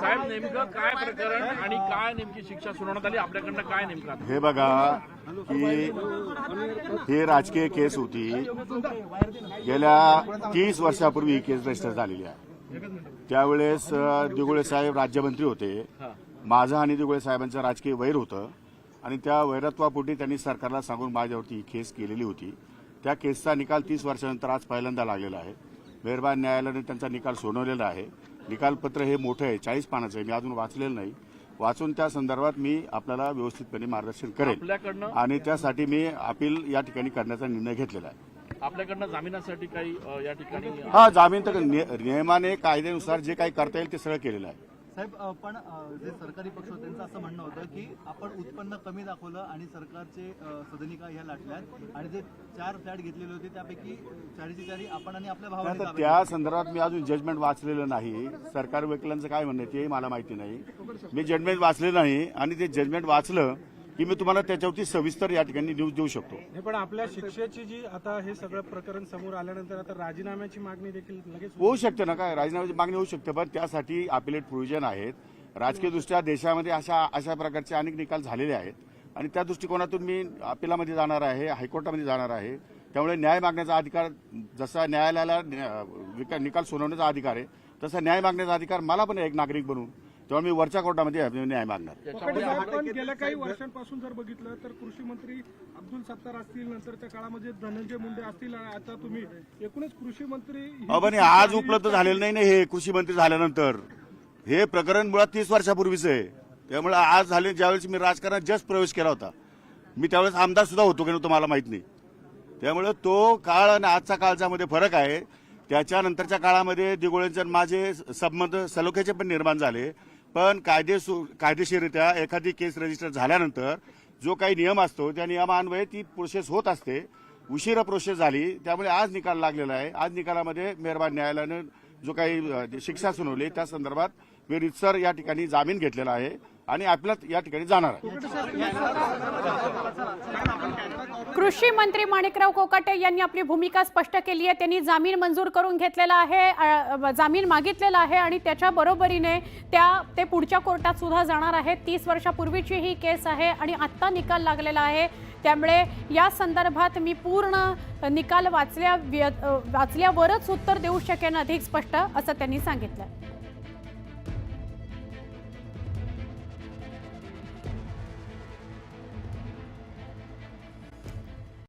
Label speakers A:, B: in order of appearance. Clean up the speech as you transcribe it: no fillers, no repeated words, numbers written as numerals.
A: साहेब नेमकं काय प्रकरण आणि काय नेमकी शिक्षा सुनावण्यात आली आपल्याकडनं काय नेमकं?
B: हे बघा की ही राजकीय केस होती, गेल्या 30 वर्षापूर्वी ही केस रजिस्टर झालेली आहे। त्यावेळेस दिगुळे साहेब राज्यमंत्री होते, माझं आणि दिगुळे साहेबांचं राजकीय वैर होतं आणि त्या वैरत्वापोटी त्यांनी सरकारला सांगून माझ्यावरती ही केस केलेली होती। त्या केसचा निकाल 30 वर्षानंतर आज पहिल्यांदा लागलेला आहे। मेहरबान न्यायालयाने त्यांचा निकाल सुनावलेला आहे। निकालपत्र हे मोठं आहे, 40 पानाचं आहे, मी अजून वाचलेलं नाही। वाचून त्या संदर्भात मी आपल्याला व्यवस्थितपणे मार्गदर्शन करेन आणि त्यासाठी मी अपील या ठिकाणी करण्याचा निर्णय घेतलेला आहे।
A: आपल्याकडनं जामिनासाठी काही या ठिकाणी
B: जामीन तर नियमाने कायद्यानुसार जे काही करता येईल ते सगळं केलेलं आहे।
C: साहेब, पण जे सरकारी पक्ष होते त्यांचं असं म्हणणं होतं की आपण उत्पन्न कमी दाखवलं आणि सरकारचे सदनिका ह्या लाटल्यात आणि जे 4 फ्लॅट घेतलेले होते त्यापैकी 4ची आपण आणि आपल्या भावाने
B: त्या संदर्भात मी अजून जजमेंट वाचलेलं नाही। सरकार वकिलांचं काय म्हणणं आहे तेही मला माहिती नाही। मी जजमेंट वाचलेलं नाही आणि ते जजमेंट वाचलं की मी तुम्हाला त्याच्यावरती सविस्तर या ठिकाणी न्यूज देऊ शकतो।
D: पण आपल्या शिक्षेची जी आता हे सगळं प्रकरण समोर आल्यानंतर आता राजीनाम्याची मागणी देखील लगेच
B: होऊ शकते ना, काय राजीनाम्याची मागणी होऊ शकते, पण त्यासाठी अपिलेट प्रोव्हिजन आहेत। राजकीयदृष्ट्या देशामध्ये अशा प्रकारचे अनेक निकाल झालेले आहेत आणि त्या दृष्टिकोनातून मी अपिलामध्ये जाणार आहे, हायकोर्टामध्ये जाणार आहे। त्यामुळे न्याय मागण्याचा अधिकार, जसा न्यायालयाला निकाल सुनावण्याचा अधिकार आहे तसा न्याय मागण्याचा अधिकार मला पण एक नागरिक बनून, तेव्हा मी वरच्या कोर्टामध्ये न्याय मागणार।
D: आपण गेल्या काही वर्षांपासून जर बघितलं तर कृषी मंत्री अब्दुल सत्तार असतील, नंतरच्या काळामध्ये धनंजय मुंडे असतील, आता तुम्ही एकूणच कृषी मंत्री
B: पण आज उपलब्ध झालेलं नाही ना हे कृषी मंत्री झाल्यानंतर। हे प्रकरण मुळात 30 वर्षापूर्वीच आहे। त्यामुळे आज झाले, ज्यावेळेस मी राजकारणात जस्ट प्रवेश केला होता, मी त्यावेळेस आमदार सुद्धा होतो की नव्हतं मला माहित नाही। त्यामुळे तो काळ आणि आजचा काळचा मध्ये फरक आहे। त्याच्यानंतरच्या काळामध्ये दिगोळेंचे माझे संबंध सलोख्याचे पण निर्माण झाले, पण कायदेशीररित्या एखादी केस रजिस्टर झाल्यानंतर जो काही नियम असतो त्या नियमान्वये ती प्रोसेस होत असते। उशिरा प्रोसेस झाली, त्यामुळे आज निकाल लागलेला आहे। आज निकालामध्ये मेहरबान न्यायालयानं जो काही शिक्षा सुनावली त्या संदर्भात मी रितसर या ठिकाणी जामीन घेतलेला आहे आणि आपल्याला या ठिकाणी जाणार आहे।
E: कृषी मंत्री माणिकराव कोकाटे यांनी आपली भूमिका स्पष्ट केली आहे। त्यांनी जामीन मंजूर करून घेतलेला आहे, जामीन मागितलेला आहे आणि त्याच्या बरोबरीने ते पुढच्या कोर्टात सुद्धा जाणार आहेत। 30 वर्षापूर्वीची ही केस आहे आणि आत्ता निकाल लागलेला आहे। त्यामुळे या संदर्भात मी पूर्ण निकाल वाचल्यावरच उत्तर देऊ शकेन अधिक स्पष्ट, असं त्यांनी सांगितलं।